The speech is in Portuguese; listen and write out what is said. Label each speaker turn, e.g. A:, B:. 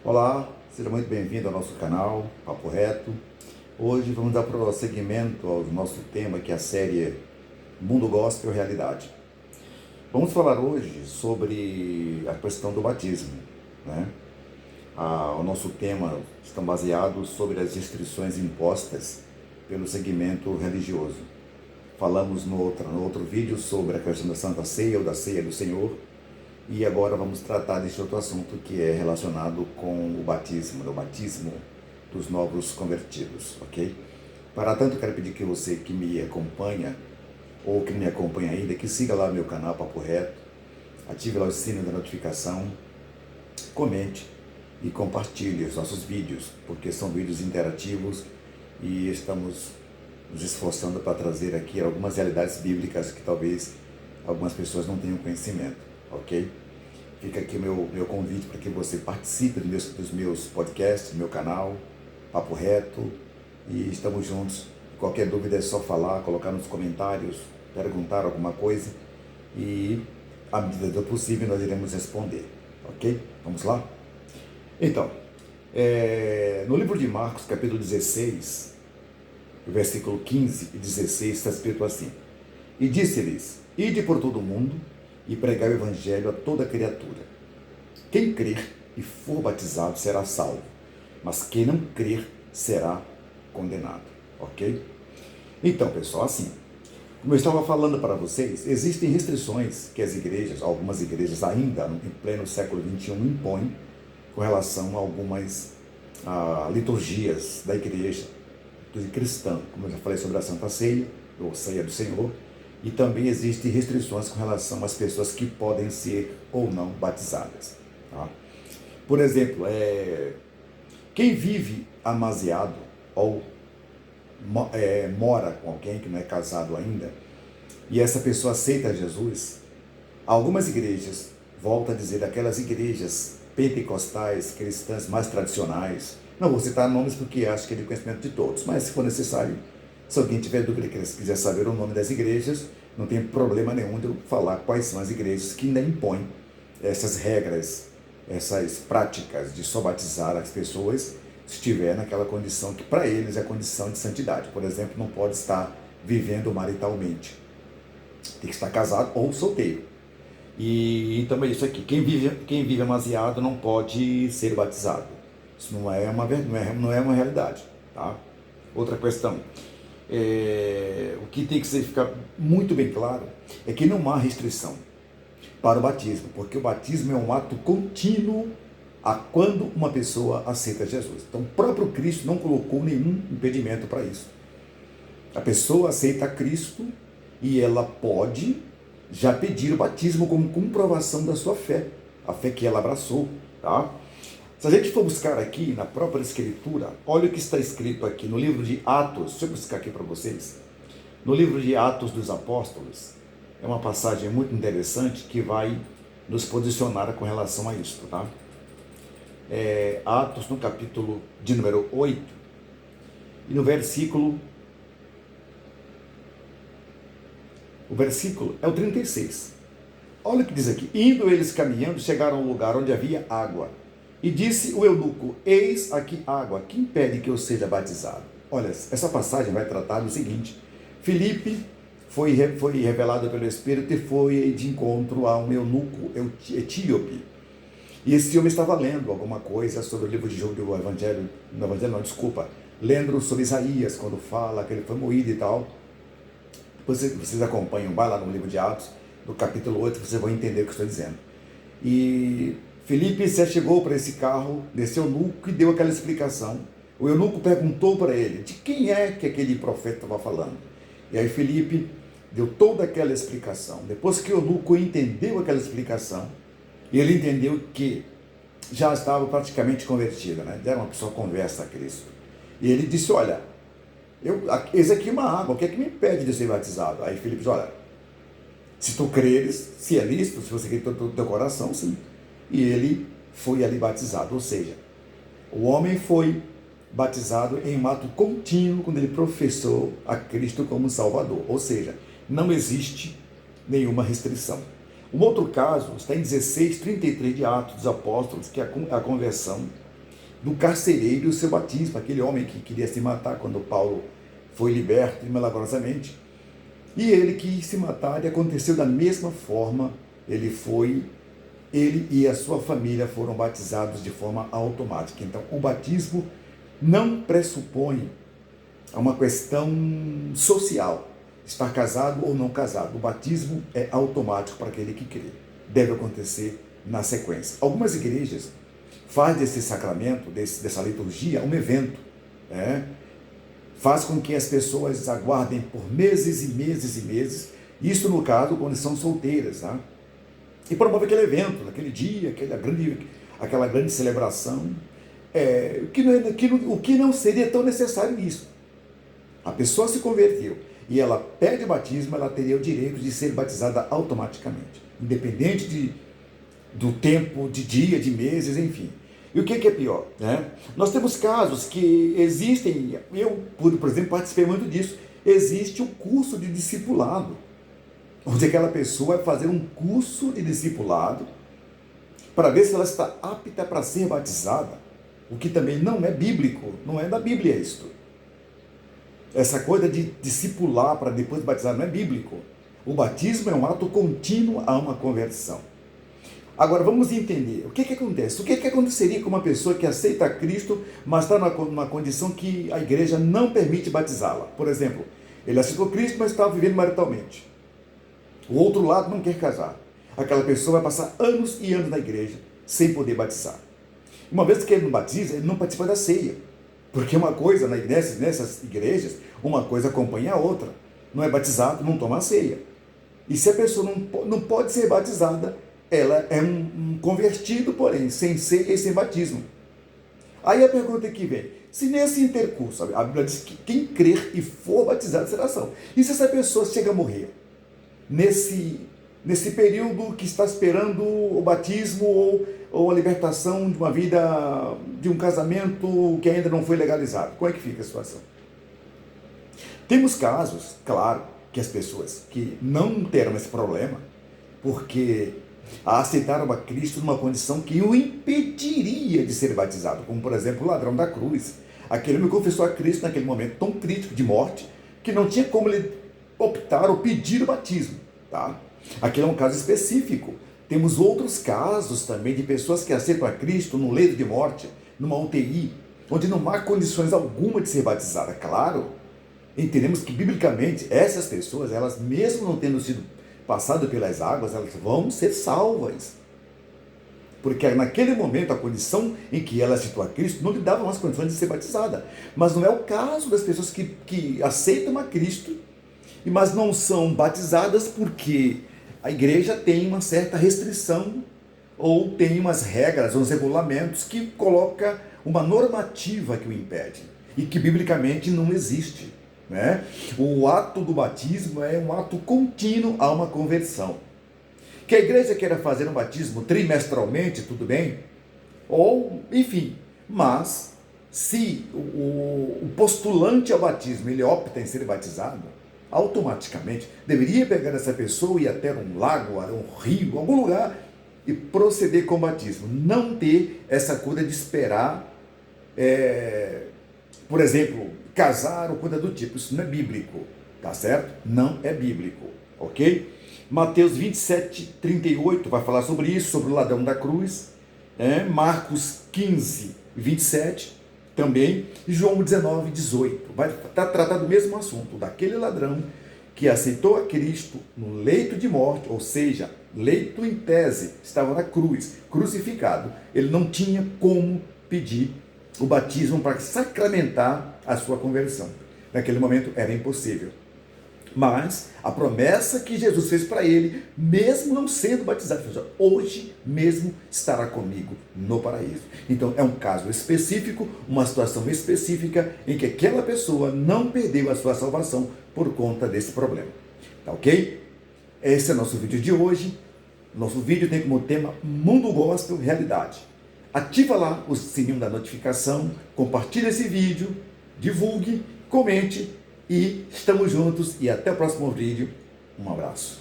A: Olá, seja muito bem-vindo ao nosso canal Papo Reto. Hoje vamos dar prosseguimento ao nosso tema, que é a série Mundo Gospel Realidade. Vamos falar hoje sobre a questão do batismo, né? O nosso tema está baseado sobre as restrições impostas pelo segmento religioso. Falamos no outro vídeo sobre a questão da Santa Ceia ou da Ceia do Senhor. E agora vamos tratar deste outro assunto que é relacionado com o batismo dos novos convertidos, ok? Para tanto, quero pedir que você que me acompanha, ou que me acompanha ainda, que siga lá meu canal Papo Reto, ative lá o sino da notificação, comente e compartilhe os nossos vídeos, porque são vídeos interativos e estamos nos esforçando para trazer aqui algumas realidades bíblicas que talvez algumas pessoas não tenham conhecimento, ok? Fica aqui o meu convite para que você participe dos meus podcasts, do meu canal, Papo Reto, e estamos juntos. Qualquer dúvida é só falar, colocar nos comentários, perguntar alguma coisa e, à medida do possível, nós iremos responder, ok? Vamos lá? Então, no livro de Marcos, capítulo 16, versículo 15 e 16, está escrito assim: E disse-lhes: Ide por todo o mundo e pregai o evangelho a toda criatura. Quem crer e for batizado será salvo, mas quem não crer será condenado, ok? Então, pessoal, assim, como eu estava falando para vocês, existem restrições que as igrejas, algumas igrejas ainda em pleno século XXI, impõem com relação a algumas liturgias da igreja cristã, como eu já falei sobre a Santa Ceia, ou Ceia do Senhor, e também existem restrições com relação às pessoas que podem ser ou não batizadas. Tá? Por exemplo, quem vive amasiado ou mora com alguém que não é casado ainda, e essa pessoa aceita Jesus, algumas igrejas, volto a dizer, aquelas igrejas pentecostais, cristãs mais tradicionais, não vou citar nomes porque acho que é de conhecimento de todos, mas se for necessário, se alguém tiver dúvida e quiser saber o nome das igrejas, não tem problema nenhum de eu falar quais são as igrejas que ainda impõem essas regras, essas práticas de só batizar as pessoas se estiver naquela condição que para eles é condição de santidade. Por exemplo, não pode estar vivendo maritalmente. Tem que estar casado ou solteiro. E também isso aqui, quem vive amasiado não pode ser batizado. Isso não é uma realidade. Tá? Outra questão, o que tem que ficar muito bem claro é que não há restrição para o batismo, porque o batismo é um ato contínuo a quando uma pessoa aceita Jesus. Então, o próprio Cristo não colocou nenhum impedimento para isso. A pessoa aceita Cristo e ela pode já pedir o batismo como comprovação da sua fé, a fé que ela abraçou, tá? Se a gente for buscar aqui na própria Escritura, olha o que está escrito aqui no livro de Atos. Deixa eu buscar aqui para vocês. No livro de Atos dos Apóstolos, é uma passagem muito interessante que vai nos posicionar com relação a isso, tá? Atos no capítulo de número 8 e no versículo... O versículo é o 36. Olha o que diz aqui. Indo eles caminhando, chegaram a um lugar onde havia água. E disse o eunuco: Eis aqui água, que impede que eu seja batizado? Olha, essa passagem vai tratar do seguinte: Filipe foi revelado pelo Espírito e foi de encontro a um eunuco etíope. E esse homem estava lendo alguma coisa sobre o livro de João, do Evangelho, lendo sobre Isaías, quando fala que ele foi moído e tal. Vocês acompanham, vai lá no livro de Atos, no capítulo 8, vocês vão entender o que eu estou dizendo. E Filipe se chegou para esse carro, desse eunuco, e deu aquela explicação. O eunuco perguntou para ele de quem é que aquele profeta estava falando. E aí Filipe deu toda aquela explicação. Depois que o eunuco entendeu aquela explicação, e ele entendeu que já estava praticamente convertido, né? Era uma pessoa conversa a Cristo. E ele disse: olha, esse aqui é uma água, o que é que me impede de ser batizado? Aí Filipe disse: olha, se tu creres, se é lícito, se você quer do teu coração, sim. E ele foi ali batizado, ou seja, o homem foi batizado em um ato contínuo quando ele professou a Cristo como Salvador, ou seja, não existe nenhuma restrição. Um outro caso está em 16:33 de Atos dos Apóstolos, que é a conversão do carcereiro e o seu batismo, aquele homem que queria se matar quando Paulo foi liberto milagrosamente. E ele quis se matar e aconteceu da mesma forma. Ele e a sua família foram batizados de forma automática. Então, o batismo não pressupõe uma questão social, estar casado ou não casado. O batismo é automático para aquele que crê. Deve acontecer na sequência. Algumas igrejas fazem desse sacramento, dessa liturgia, um evento. Faz com que as pessoas aguardem por meses e meses e meses. Isso, no caso, quando são solteiras. Tá? E promove aquele evento, naquele dia, aquela grande celebração. O que não seria tão necessário nisso. A pessoa se converteu e ela pede o batismo, ela teria o direito de ser batizada automaticamente, independente do tempo, de dia, de meses, enfim. E o que é pior? Nós temos casos que existem, eu, por exemplo, participei muito disso, existe um curso de discipulado, onde aquela pessoa vai fazer um curso de discipulado para ver se ela está apta para ser batizada, o que também não é bíblico, não é da Bíblia isto. Essa coisa de discipular para depois batizar não é bíblico. O batismo é um ato contínuo a uma conversão. Agora vamos entender o que acontece. O que aconteceria com uma pessoa que aceita Cristo, mas está numa condição que a igreja não permite batizá-la? Por exemplo, ele aceitou Cristo, mas está vivendo maritalmente. O outro lado não quer casar. Aquela pessoa vai passar anos e anos na igreja sem poder batizar. Uma vez que ele não batiza, ele não participa da ceia. Porque uma coisa, nessas igrejas, uma coisa acompanha a outra. Não é batizado, não toma a ceia. E se a pessoa não pode ser batizada, ela é um convertido, porém, sem ceia e sem batismo. Aí a pergunta que vem, se nesse intercurso, a Bíblia diz que quem crer e for batizado será salvo. E se essa pessoa chega a morrer? Nesse período que está esperando o batismo ou a libertação de uma vida, de um casamento que ainda não foi legalizado, como é que fica a situação? Temos casos, claro, que as pessoas que não terão esse problema, porque aceitaram a Cristo numa condição que o impediria de ser batizado, como por exemplo o ladrão da cruz. Aquele homem confessou a Cristo naquele momento tão crítico de morte, que não tinha como ele optar ou pedir o batismo. Tá? Aquele é um caso específico. Temos outros casos também de pessoas que aceitam a Cristo no leito de morte, numa UTI, onde não há condições alguma de ser batizada. Claro, entendemos que biblicamente essas pessoas, elas mesmo não tendo sido passadas pelas águas, elas vão ser salvas. Porque naquele momento a condição em que ela aceitou a Cristo não lhe dava mais condições de ser batizada. Mas não é o caso das pessoas que aceitam a Cristo, mas não são batizadas porque a igreja tem uma certa restrição ou tem umas regras, uns regulamentos que coloca uma normativa que o impede e que biblicamente não existe. O ato do batismo é um ato contínuo a uma conversão. Que a igreja queira fazer um batismo trimestralmente, tudo bem? Ou, enfim, mas se o postulante ao batismo ele opta em ser batizado, automaticamente deveria pegar essa pessoa e ir até um lago, um rio, algum lugar e proceder com o batismo. Não ter essa coisa de esperar, por exemplo, casar ou coisa do tipo. Isso não é bíblico, tá certo? Não é bíblico, ok? Mateus 27, 38 vai falar sobre isso, sobre o ladrão da cruz. Marcos 15, 27 também, e João 19, 18, vai tratar do mesmo assunto, daquele ladrão que aceitou a Cristo no leito de morte, ou seja, leito em tese, estava na cruz, crucificado. Ele não tinha como pedir o batismo para sacramentar a sua conversão. Naquele momento era impossível. Mas a promessa que Jesus fez para ele, mesmo não sendo batizado, hoje mesmo estará comigo no paraíso. Então é um caso específico, uma situação específica em que aquela pessoa não perdeu a sua salvação por conta desse problema. Tá ok? Esse é o nosso vídeo de hoje. Nosso vídeo tem como tema Mundo Gospel Realidade. Ativa lá o sininho da notificação, compartilhe esse vídeo, divulgue, comente. E estamos juntos e até o próximo vídeo. Um abraço.